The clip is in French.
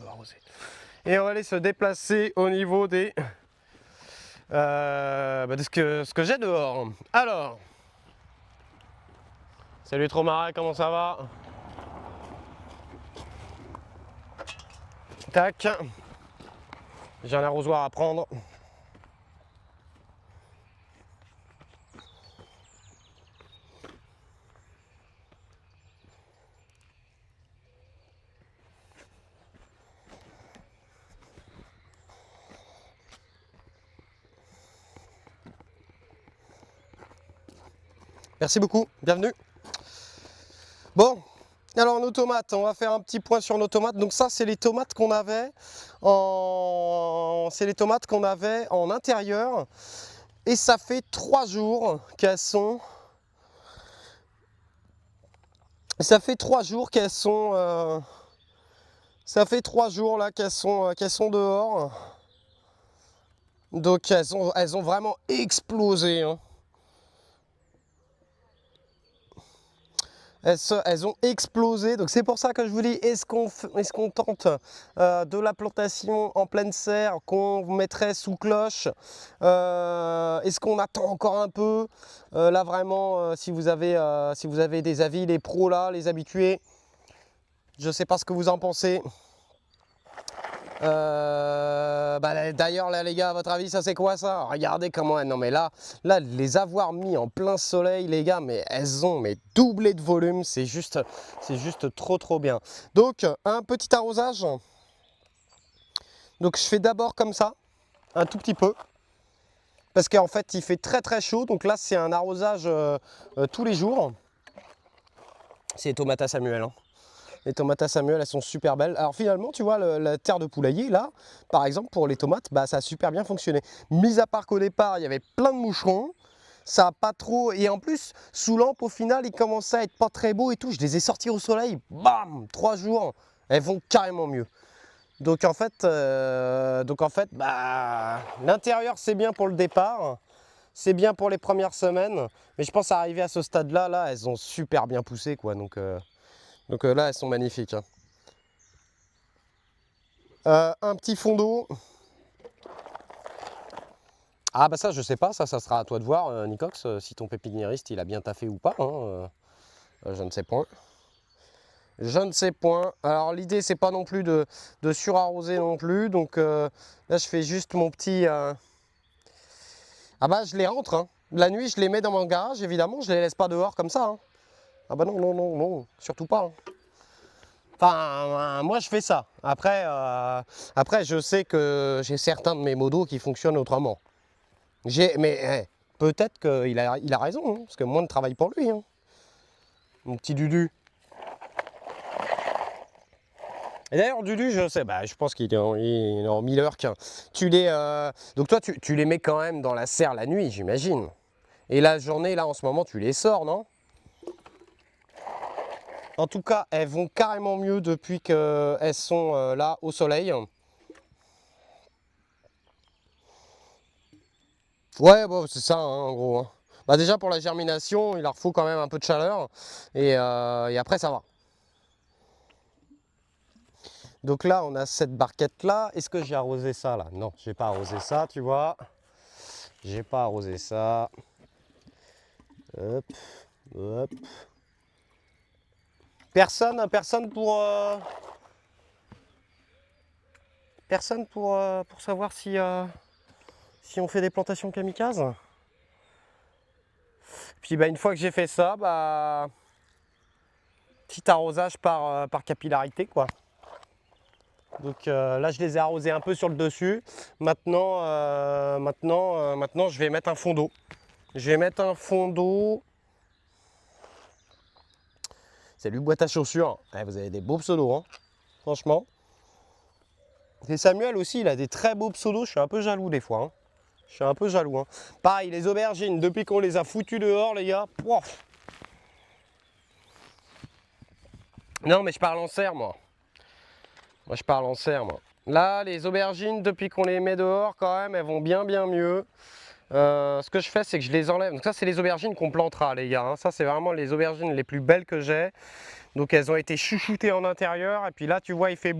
arroser. Et on va aller se déplacer au niveau des de ce que j'ai dehors. Alors, salut Tromaret, comment ça va? Tac, j'ai un arrosoir à prendre. Merci beaucoup, bienvenue. Bon, alors nos tomates, on va faire un petit point sur nos tomates. Donc ça, c'est les tomates qu'on avait en intérieur. Et ça fait 3 jours qu'elles sont. Ça fait 3 jours qu'elles sont. Ça fait 3 jours là qu'elles sont dehors. Donc elles ont vraiment explosé, hein. Elles ont explosé, donc c'est pour ça que je vous dis, est-ce qu'on tente de la plantation en pleine serre qu'on mettrait sous cloche, est-ce qu'on attend encore un peu, là vraiment, si vous avez des avis, les pros là, les habitués, je ne sais pas ce que vous en pensez. D'ailleurs là les gars, à votre avis ça c'est quoi ça? Regardez comment, non mais là les avoir mis en plein soleil les gars, mais elles ont doublé de volume, c'est juste trop bien. Donc un petit arrosage, donc je fais d'abord comme ça, un tout petit peu, parce qu'en fait il fait très chaud, donc là c'est un arrosage tous les jours. C'est les tomates à Samuel, hein. Les tomates à Samuel, elles sont super belles. Alors finalement, tu vois, la terre de poulailler, là, par exemple, pour les tomates, bah, ça a super bien fonctionné. Mis à part qu'au départ, il y avait plein de moucherons. Ça n'a pas trop... Et en plus, sous lampe, au final, ils commençaient à être pas très beaux et tout. Je les ai sortis au soleil, bam, 3 jours, elles vont carrément mieux. Donc en fait, bah, l'intérieur, c'est bien pour le départ. C'est bien pour les premières semaines. Mais je pense arriver à ce stade-là, là, elles ont super bien poussé, quoi. Donc là, elles sont magnifiques, hein. Un petit fond d'eau. Ah bah ça, je sais pas, ça sera à toi de voir, Nicox, si ton pépiniériste, il a bien taffé ou pas, hein, je ne sais point. Je ne sais point. Alors l'idée, c'est pas non plus de surarroser non plus, donc là, je fais juste mon petit... Ah bah, je les rentre, hein. La nuit, je les mets dans mon garage, évidemment, je les laisse pas dehors comme ça, hein. Ah bah non, surtout pas, hein. Enfin, moi je fais ça. Après, je sais que j'ai certains de mes modos qui fonctionnent autrement. Mais peut-être qu'il a raison, hein, parce que moins de travail pour lui, hein. Mon petit Dudu. Et d'ailleurs, Dudu, je sais, bah, je pense qu'il est en Millerk. Donc toi, tu les mets quand même dans la serre la nuit, j'imagine. Et la journée, là, en ce moment, tu les sors, non? En tout cas, elles vont carrément mieux depuis qu'elles sont là au soleil. Ouais, bon, c'est ça, hein, en gros, hein. Bah, déjà, pour la germination, il leur faut quand même un peu de chaleur. Et après, ça va. Donc là, on a cette barquette-là. Est-ce que j'ai arrosé ça, là? Non, j'ai pas arrosé ça, tu vois. J'ai pas arrosé ça. Hop, hop. Personne pour savoir si on fait des plantations kamikazes. Puis bah, une fois que j'ai fait ça, bah, petit arrosage par capillarité, quoi. Donc là, je les ai arrosés un peu sur le dessus. Maintenant, je vais mettre un fond d'eau. Je vais mettre un fond d'eau. Salut boîte à chaussures. Ouais, vous avez des beaux pseudos, hein, franchement. Et Samuel aussi, il a des très beaux pseudos. Je suis un peu jaloux des fois, hein. Je suis un peu jaloux, hein. Pareil, les aubergines, depuis qu'on les a foutus dehors, les gars. Pouf. Non, mais je parle en serre, moi. Moi, je parle en serre, moi. Là, les aubergines, depuis qu'on les met dehors, quand même, elles vont bien mieux. Ce que je fais, c'est que je les enlève. Donc ça, c'est les aubergines qu'on plantera, les gars, hein. Ça, c'est vraiment les aubergines les plus belles que j'ai. Donc elles ont été chouchoutées en intérieur. Et puis là, tu vois, il fait